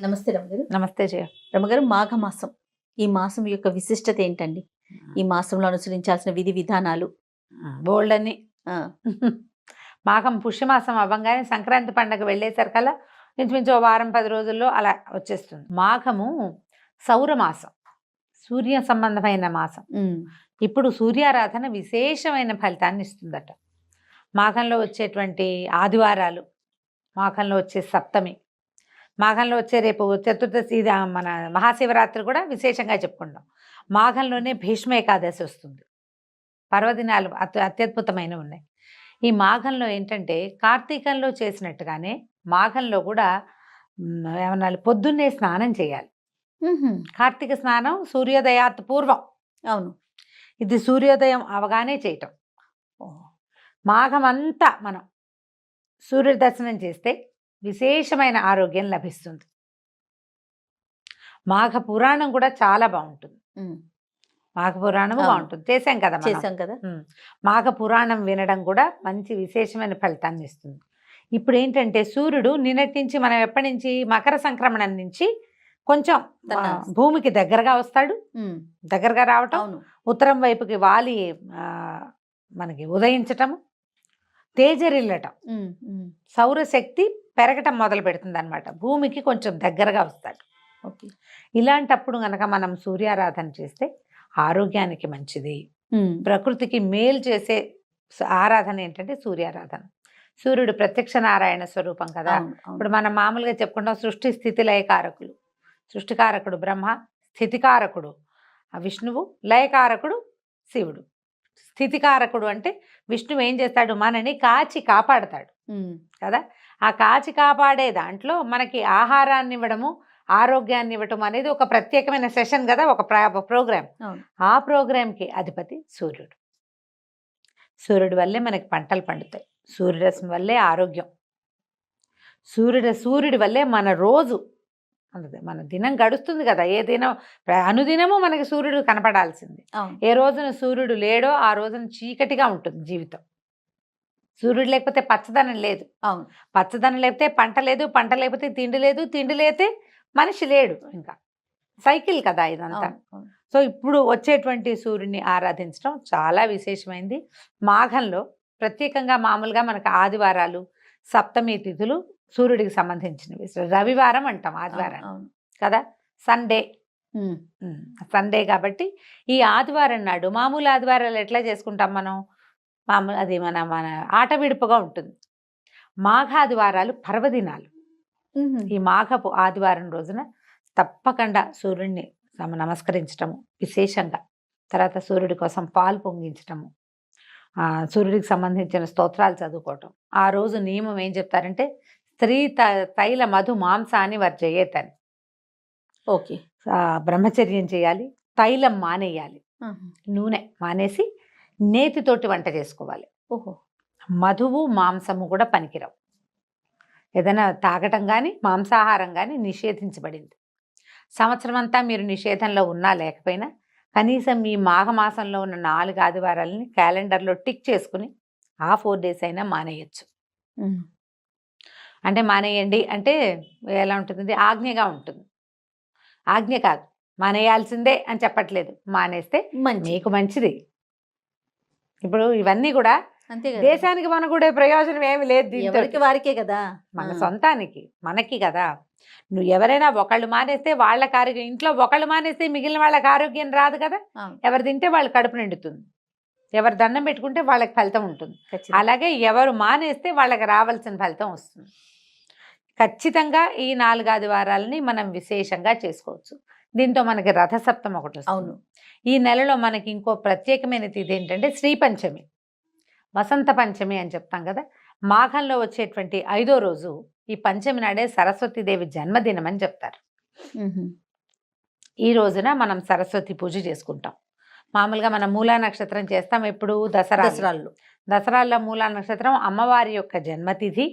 నమస్తే రమగారు. నమస్తే జయ. రమగారు, మాఘమాసం. ఈ మాసం యొక్క విశిష్టత ఏంటండి? ఈ మాసంలో అనుసరించాల్సిన విధి విధానాలు? బోల్డని. ఆ! మాఘం పుష్యమాసం అవ్వంగానే సంక్రాంతి పండగ వెళ్ళేసరికల్లా ఇంచుమించు ఓ వారం 10 రోజుల్లో అలా వచ్చేస్తుంది. మాఘము సౌరమాసం, సూర్య సంబంధమైన మాసం. ఇప్పుడు సూర్యారాధన విశేషమైన ఫలితాన్ని ఇస్తుందట. మాఘంలో వచ్చేటువంటి ఆదివారాలు, మాఘంలో వచ్చే సప్తమి, మాఘంలో వచ్చే రేపు చతుర్దశి, ఇది మన మహాశివరాత్రి కూడా విశేషంగా చెప్పుకుంటాం. మాఘంలోనే భీష్మ ఏకాదశి వస్తుంది. పర్వదినాలు అత్యద్భుతమైనవి ఉన్నాయి. ఈ మాఘంలో ఏంటంటే కార్తీకంలో చేసినట్టుగానే మాఘంలో కూడా ఏమన్నా పొద్దున్నే స్నానం చేయాలి. కార్తీక స్నానం సూర్యోదయాత్ పూర్వం. అవును. ఇది సూర్యోదయం అవగానే చేయటం. మాఘం అంతా మనం సూర్య దర్శనం చేస్తే విశేషమైన ఆరోగ్యం లభిస్తుంది. మాఘ పురాణం కూడా చాలా బాగుంటుంది. మాఘ పురాణము బాగుంటుంది. చేశాం కదా. మాఘ పురాణం వినడం కూడా మంచి విశేషమైన ఫలితాన్ని ఇస్తుంది. ఇప్పుడు ఏంటంటే సూర్యుడు నిన్నటి నుంచి, మనం ఎప్పటి నుంచి, మకర సంక్రమణం నుంచి కొంచెం భూమికి దగ్గరగా వస్తాడు. దగ్గరగా రావటం, ఉత్తరం వైపుకి వాలి మనకి ఉదయించటము, తేజరిల్లటం, సౌరశక్తి పెరగటం మొదలు పెడుతుంది అనమాట. భూమికి కొంచెం దగ్గరగా వస్తాడు. ఇలాంటప్పుడు గనక మనం సూర్యారాధన చేస్తే ఆరోగ్యానికి మంచిది, ప్రకృతికి మేలు చేసే ఆరాధన ఏంటంటే సూర్యారాధన. సూర్యుడు ప్రత్యక్ష నారాయణ స్వరూపం కదా. ఇప్పుడు మనం మామూలుగా చెప్పుకుంటాం సృష్టి స్థితి లయకారకులు. సృష్టికారకుడు బ్రహ్మ, స్థితికారకుడు విష్ణువు, లయకారకుడు శివుడు. స్థితికారకుడు అంటే విష్ణువు ఏం చేస్తాడు, మనని కాచి కాపాడతాడు కదా. ఆ కాచి కాపాడే దాంట్లో మనకి ఆహారాన్ని ఇవ్వడము, ఆరోగ్యాన్ని ఇవ్వటం అనేది ఒక ప్రత్యేకమైన సెషన్ కదా, ఒక ప్రోగ్రామ్. ఆ ప్రోగ్రాంకి అధిపతి సూర్యుడు. సూర్యుడి వల్లే మనకి పంటలు పండుతాయి, సూర్యరశ్మి వల్లే ఆరోగ్యం, సూర్యుడి వల్లే మన రోజు, మన దినం గడుస్తుంది కదా. ఏ దినం, అనుదినము మనకి సూర్యుడు కనపడాల్సింది. ఏ రోజున సూర్యుడు లేడో ఆ రోజున చీకటిగా ఉంటుంది జీవితం. సూర్యుడు లేకపోతే పచ్చదనం లేదు. పచ్చదనం లేకపోతే పంట లేదు, పంట లేకపోతే తిండి లేదు, తిండి లేకపోతే మనిషి లేడు. ఇంకా సైకిల్ కదా ఇదంతా. సో ఇప్పుడు వచ్చేటువంటి సూర్యుడిని ఆరాధించడం చాలా విశేషమైంది. మాఘంలో ప్రత్యేకంగా మామూలుగా మనకు ఆదివారాలు, సప్తమి తిథులు సూర్యుడికి సంబంధించినవి. రవివారం అంటాం ఆదివారం కదా, సండే కాబట్టి ఈ ఆదివారం నాడు, మామూలు ఆదివారాలు ఎట్లా చేసుకుంటాం మనం, మామూలు అది మన ఆట విడుపుగా ఉంటుంది. మాఘాదివారాలు పర్వదినాలు. ఈ మాఘపు ఆదివారం రోజున తప్పకుండా సూర్యుడిని నమస్కరించటము విశేషంగా, తర్వాత సూర్యుడి కోసం పాలు పొంగించటము, సూర్యుడికి సంబంధించిన స్తోత్రాలు చదువుకోవటం. ఆ రోజు నియమం ఏం చెప్తారంటే స్త్రీ తైల మధు మాంసాన్ని వర్జయేతని. ఓకే. బ్రహ్మచర్యం చేయాలి, తైలం మానేయాలి, నూనె మానేసి నేతితోటి వంట చేసుకోవాలి. ఓహో. మధువు మాంసము కూడా పనికిరావు. ఏదైనా తాగటం కానీ మాంసాహారం కానీ నిషేధించబడింది. సంవత్సరం అంతా మీరు నిషేధంలో ఉన్నా లేకపోయినా కనీసం ఈ మాఘమాసంలో ఉన్న 4 ఆదివారాలని క్యాలెండర్లో టిక్ చేసుకుని ఆ 4 days అయినా మానేయచ్చు. అంటే మానేయండి అంటే ఎలా ఉంటుంది, ఆజ్ఞగా ఉంటుంది. ఆజ్ఞ కాదు, మానేయాల్సిందే అని చెప్పట్లేదు. మానేస్తే మీకు మంచిది. ఇప్పుడు ఇవన్నీ కూడా దేశానికి మన కూడా ప్రయోజనం ఏమి లేదు, ఎవరికి వారికే కదా, మన సొంతానికి మనకి కదా. నువ్వు ఎవరైనా ఒకళ్ళు మానేస్తే వాళ్ళకి ఆరోగ్యం, ఇంట్లో ఒకళ్ళు మానేస్తే మిగిలిన వాళ్ళకి ఆరోగ్యం రాదు కదా. ఎవరు తింటే వాళ్ళు కడుపు నిండుతుంది, ఎవరు దండం పెట్టుకుంటే వాళ్ళకి ఫలితం ఉంటుంది. అలాగే ఎవరు మానేస్తే వాళ్ళకి రావాల్సిన ఫలితం వస్తుంది. ఖచ్చితంగా ఈ 4 ఆదివారాలని మనం విశేషంగా చేసుకోవచ్చు. దీంతో మనకి రథసప్తం ఒకటి వస్తుంది. అవును. ఈ నెలలో మనకి ఇంకో ప్రత్యేకమైన తిథి ఏంటంటే శ్రీ పంచమి, వసంత పంచమి అని చెప్తాం కదా. మాఘంలో వచ్చేటువంటి 5వ రోజు ఈ పంచమి నాడే సరస్వతీదేవి జన్మదినం అని చెప్తారు. ఈ రోజున మనం సరస్వతి పూజ చేసుకుంటాం. మామూలుగా మనం మూలా నక్షత్రం చేస్తాం. ఎప్పుడు దసరాల్లో మూలా నక్షత్రం అమ్మవారి యొక్క జన్మతిథి.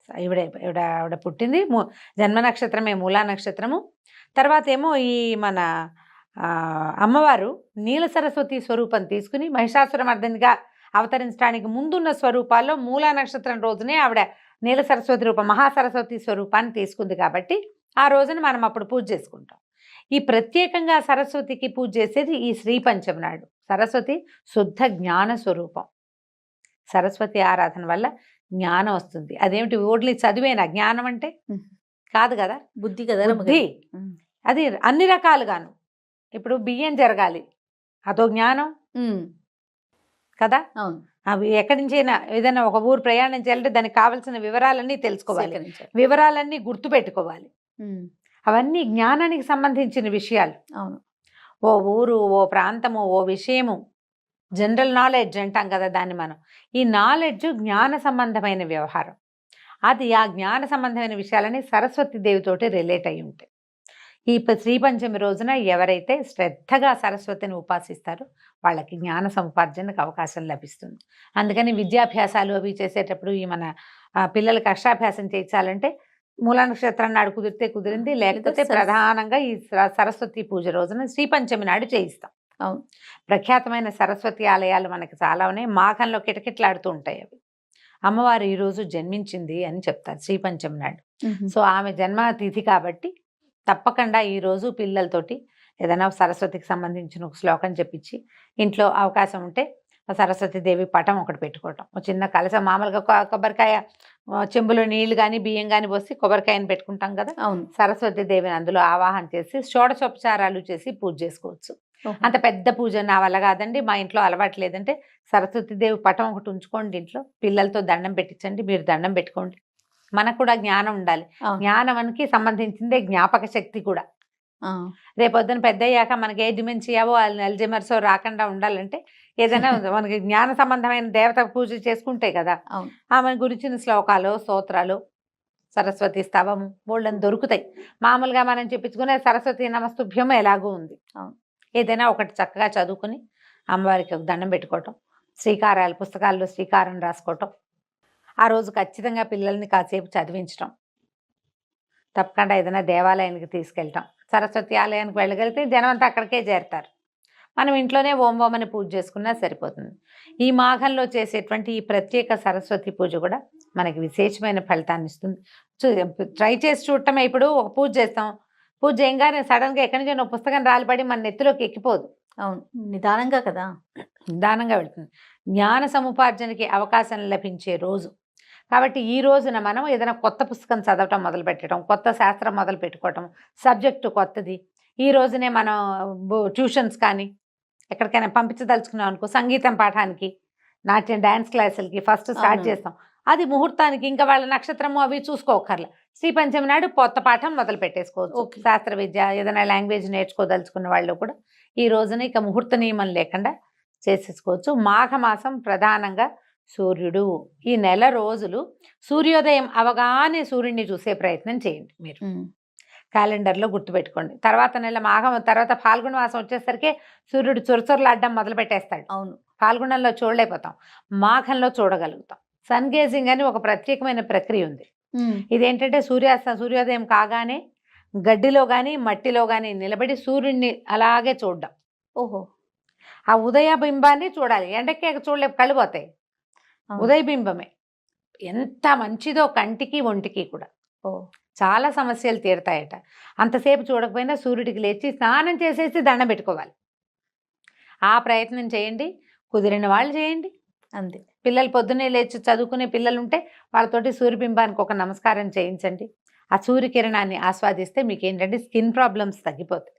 ఈవిడ పుట్టింది జన్మ నక్షత్రమే మూలా నక్షత్రము. తర్వాత ఏమో ఈ మన అమ్మవారు నీల సరస్వతి స్వరూపం తీసుకుని మహిషాసురమర్దినిగా అవతరించడానికి ముందున్న స్వరూపాల్లో మూలా నక్షత్రం రోజునే ఆవిడ నీల సరస్వతి రూపం మహాసరస్వతి స్వరూపాన్ని తీసుకుంది కాబట్టి ఆ రోజున మనం అప్పుడు పూజ చేసుకుంటాం. ఈ ప్రత్యేకంగా సరస్వతికి పూజ చేసేది ఈ శ్రీ పంచమి నాడు. సరస్వతి శుద్ధ జ్ఞాన స్వరూపం. సరస్వతి ఆరాధన వల్ల జ్ఞానం వస్తుంది. అదేమిటి ఓన్లీ చదివేనా జ్ఞానం అంటే? కాదు కదా, బుద్ధి కదా, బుద్ధి. అది అన్ని రకాలుగాను. ఇప్పుడు బియ్యం జరగాలి, అదో జ్ఞానం కదా. అవును. అవి ఎక్కడి నుంచైనా ఏదైనా ఒక ఊరు ప్రయాణం చేయాలంటే దానికి కావాల్సిన వివరాలన్నీ తెలుసుకోవాలి, వివరాలన్నీ గుర్తు పెట్టుకోవాలి. అవన్నీ జ్ఞానానికి సంబంధించిన విషయాలు. అవును. ఓ ఊరు, ఓ ప్రాంతము, ఓ విషయము, జనరల్ నాలెడ్జ్ అంటాం కదా దాన్ని మనం. ఈ నాలెడ్జ్ జ్ఞాన సంబంధమైన వ్యవహారం. అది ఆ జ్ఞాన సంబంధమైన విషయాలని సరస్వతి దేవితోటి రిలేట్ అయి ఉంటాయి. ఈ శ్రీ పంచమి రోజున ఎవరైతే శ్రద్ధగా సరస్వతిని ఉపాసిస్తారో వాళ్ళకి జ్ఞాన సముపార్జనకు అవకాశం లభిస్తుంది. అందుకని విద్యాభ్యాసాలు అవి చేసేటప్పుడు ఈ మన పిల్లలకి అక్షరాభ్యాసం చేయించాలంటే మూల నక్షత్రం నాడు కుదిరితే కుదిరింది, లేకపోతే ప్రధానంగా ఈ సరస్వతి పూజ రోజున శ్రీ పంచమి నాడు చేయిస్తాం. అవును. ప్రఖ్యాతమైన సరస్వతి ఆలయాలు మనకి చాలా ఉన్నాయి. మాఘంలో కిటకిటలాడుతూ ఉంటాయి అవి. అమ్మవారు ఈరోజు జన్మించింది అని చెప్తారు శ్రీ పంచమి నాడు. సో ఆమె జన్మతిథి కాబట్టి తప్పకుండా ఈరోజు పిల్లలతోటి ఏదైనా సరస్వతికి సంబంధించిన ఒక శ్లోకం చెప్పించి ఇంట్లో అవకాశం ఉంటే సరస్వతి దేవి పటం ఒకటి పెట్టుకోవటం. ఒక చిన్న కలస మామూలుగా కొబ్బరికాయ చెంబులో నీళ్లు కానీ బియ్యం కానీ పోసి కొబ్బరికాయని పెట్టుకుంటాం కదా. అవును. సరస్వతి దేవిని అందులో ఆవాహన చేసి షోడశోపచారాలు చేసి పూజ చేసుకోవచ్చు. అంత పెద్ద పూజ నా వల్ల కాదండి, మా ఇంట్లో అలవాటు లేదంటే సరస్వతి దేవి పటం ఒకటి ఉంచుకోండి ఇంట్లో, పిల్లలతో దండం పెట్టించండి, మీరు దండం పెట్టుకోండి. మనకు కూడా జ్ఞానం ఉండాలి. జ్ఞానానికి సంబంధించిందే జ్ఞాపక శక్తి కూడా. రేపొద్దున పెద్ద అయ్యాక మనకి ఏ డిమెన్షియావో అల్జైమర్స్ రాకుండా ఉండాలంటే ఏదైనా మనకి జ్ఞాన సంబంధమైన దేవత పూజ చేసుకుంటే కదా ఆమె గురించిన శ్లోకాలు, స్తోత్రాలు, సరస్వతి స్తవము బోళ్ళని దొరుకుతాయి. మామూలుగా మనం చెప్పించుకునే సరస్వతి నమస్తుభ్యం ఎలాగూ ఉంది. ఏదైనా ఒకటి చక్కగా చదువుకుని అమ్మవారికి దండం పెట్టుకోవటం, శ్రీకారాలు పుస్తకాల్లో శ్రీకారం రాసుకోవటం, ఆ రోజు ఖచ్చితంగా పిల్లల్ని కాసేపు చదివించటం, తప్పకుండా ఏదైనా దేవాలయానికి తీసుకెళ్ళటం. సరస్వతి ఆలయానికి వెళ్ళగలిగితే జనం అంతా అక్కడికే చేరుతారు. మనం ఇంట్లోనే ఓం ఓం అని పూజ చేసుకున్నా సరిపోతుంది. ఈ మాఘంలో చేసేటువంటి ఈ ప్రత్యేక సరస్వతి పూజ కూడా మనకి విశేషమైన ఫలితాన్ని ఇస్తుంది. ట్రై చేసి చూడటమే. ఇప్పుడు ఒక పూజ చేస్తాం, పూజ చేయగానే సడన్గా ఎక్కడి నుంచి ఒక పుస్తకం రాలిపడి మన నెత్తిలోకి ఎక్కిపోదు. అవును, నిదానంగా కదా, నిదానంగా వెళుతుంది. జ్ఞాన సముపార్జనకి అవకాశం లభించే రోజు కాబట్టి ఈ రోజున మనం ఏదైనా కొత్త పుస్తకం చదవటం మొదలు పెట్టడం, కొత్త శాస్త్రం మొదలు పెట్టుకోవటం, సబ్జెక్టు కొత్తది. ఈ రోజునే మనం ట్యూషన్స్ కానీ ఎక్కడికైనా పంపించదలుచుకున్నాం అనుకో, సంగీతం పాఠానికి, నాట్యం డ్యాన్స్ క్లాసులకి ఫస్ట్ స్టార్ట్ చేస్తాం. అది ముహూర్తానికి ఇంకా వాళ్ళ నక్షత్రము అవి చూసుకోకర్లా. శ్రీ పంచమి నాడు కొత్త పాఠం మొదలు పెట్టేసుకోవచ్చు. శాస్త్ర విద్య ఏదైనా లాంగ్వేజ్ నేర్చుకోదలుచుకున్న వాళ్ళు కూడా ఈ రోజున ఇక ముహూర్త నియమం లేకుండా చేసేసుకోవచ్చు. మాఘమాసం ప్రధానంగా సూర్యుడు. ఈ నెల రోజులు సూర్యోదయం అవగానే సూర్యుడిని చూసే ప్రయత్నం చేయండి. మీరు క్యాలెండర్లో గుర్తుపెట్టుకోండి. తర్వాత నెల మాఘం తర్వాత ఫాల్గుణ మాసం వచ్చేసరికి సూర్యుడు చొరచొరలాడడం మొదలు పెట్టేస్తాడు. అవును, ఫాల్గుణంలో చూడలేకపోతాం, మాఘంలో చూడగలుగుతాం. సన్ గేజింగ్ అని ఒక ప్రత్యేకమైన ప్రక్రియ ఉంది. ఇదేంటంటే సూర్యోదయం కాగానే గడ్డిలో కానీ మట్టిలో కానీ నిలబడి సూర్యుడిని అలాగే చూడడం. ఓహో, ఆ ఉదయ బింబాన్ని చూడాలి. ఎండకే చూడలేపు, కళ్ళు పోతాయి. ఉదయ బింబమే ఎంత మంచిదో కంటికి ఒంటికి కూడా. చాలా సమస్యలు తీరుతాయట. అంతసేపు చూడకపోయినా సూర్యుడికి లేచి స్నానం చేసేసి దండం పెట్టుకోవాలి. ఆ ప్రయత్నం చేయండి, కుదిరిన వాళ్ళు చేయండి. అంతే. పిల్లలు పొద్దున్నే లేచి చదువుకునే పిల్లలు ఉంటే వాళ్ళతోటి సూర్యబింబానికి ఒక నమస్కారం చేయించండి. ఆ సూర్యకిరణాన్ని ఆస్వాదిస్తే మీకు ఏంటంటే స్కిన్ ప్రాబ్లమ్స్ తగ్గిపోతాయి,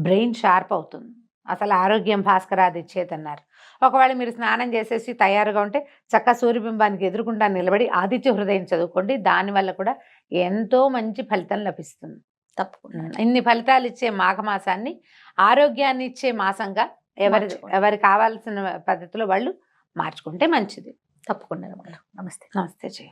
బ్రెయిన్ షార్ప్ అవుతుంది. అసలు ఆరోగ్యం భాస్కరాది ఇచ్చేదన్నారు. ఒకవేళ మీరు స్నానం చేసేసి తయారుగా ఉంటే చక్కగా సూర్యబింబానికి ఎదురుకుండా నిలబడి ఆదిత్య హృదయం చదువుకోండి. దానివల్ల కూడా ఎంతో మంచి ఫలితం లభిస్తుంది. తప్పకుండా ఇన్ని ఫలితాలు ఇచ్చే మాఘమాసాన్ని ఆరోగ్యాన్ని ఇచ్చే మాసంగా ఎవరి కావాల్సిన పద్ధతిలో వాళ్ళు మార్చుకుంటే మంచిది. తప్పకుండా. నమస్తే. నమస్తే జయ.